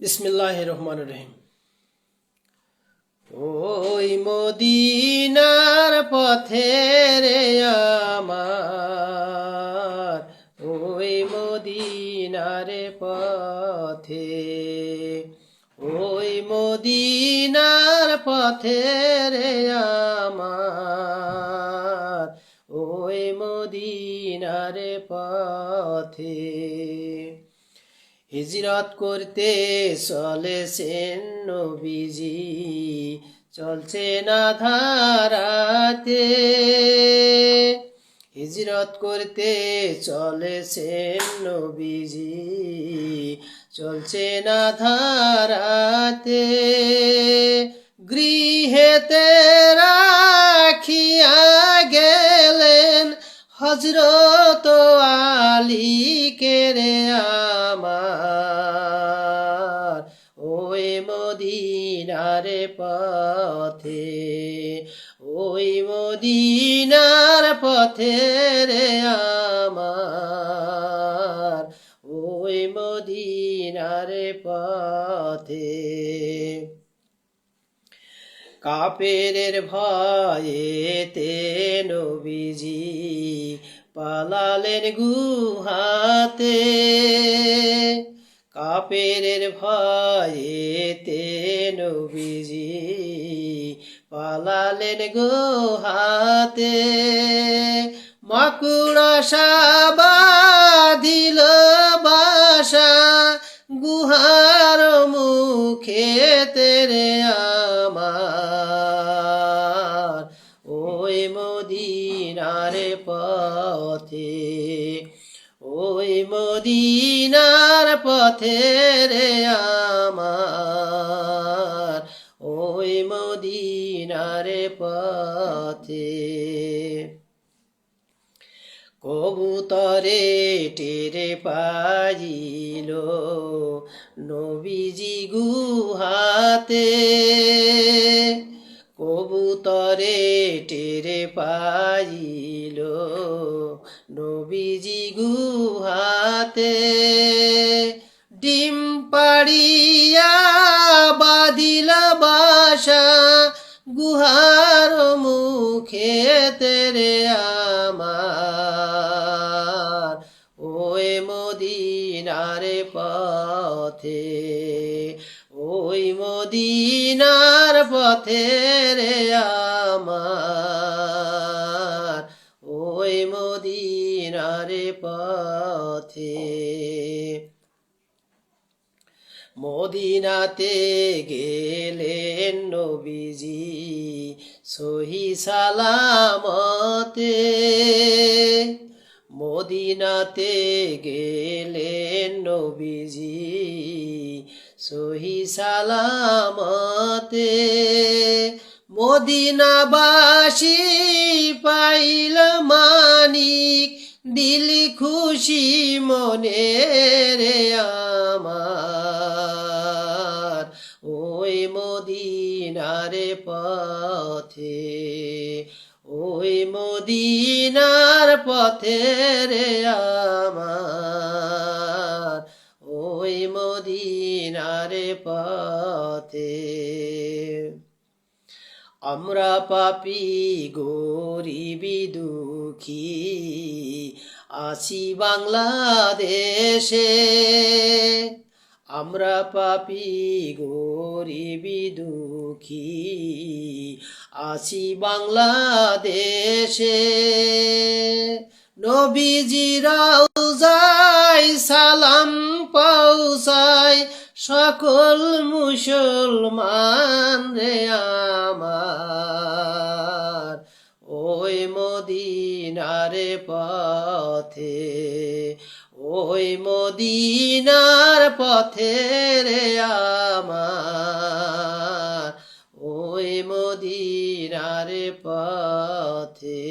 বিসমিল্লাহির রহমানির রহিম। ওই মদিনার পথে রে আমার, ওই মদিনার পথে, ওই মদিনার পথে রে আমার, ওই মদিনার পথে হিজরত করতে চলেছেন নবীজি, চলছে না ধারাতে। হিজরত করতে চলেছেন নবীজি, চলছে না ধারাতে। গৃহেতে রাখিয়া গেলেন হযরত আলীকে রে আমার, ওই মদিনার পথে, ওই মদিনার পথে রে আমার, ওই মদিনার পথে। কাফেরের ভয়েতে নবীজি পালালেন গুহাতে, কাফেরের ভয়েতে নবীজি পালালেন গুহাতে। মাকড়সা বাঁধিল বাসা গুহার মুখে তেরে আমার, ওই মদিনার পথে, ওই মদিনার পথে রে আমার, ওই মদিনার পথে। কবুতরে টেরে পাইল নবীজি গুহাতে, কবুতরে টেরে পাইল নবীজি গুহাতে। ডিম পাড়িয়া বাঁধিল বাসা গুহার মুখে তেরে আমার, ওই মদিনার পথে, ওই মদিনার পথে রে আমার, ওই মদিনার পথে। মদিনাতে গেলেন নবীজি সহি সালামতে, মদিনাতে গেলেন নবীজি সহি সালামতে। মদিনাবাসী পাইল মানিক দিল খুশি মনে রে আমার, ওই মদিনার পথে, ওই মদিনার পথে রে আমার, ওই মদিনার পথে। আমরা পাপী গরিবি দুঃখী আছি বাংলাদেশে, আমরা পাপী গরিবি দুঃখী আছি বাংলাদেশে। নবীজি রওজায় সালাম পৌঁছায় সকল মুসলমান রে আমার, ওই মদিনার পথে, ওই মদিনার পথে রে আমার, ওই মদিনার পথে।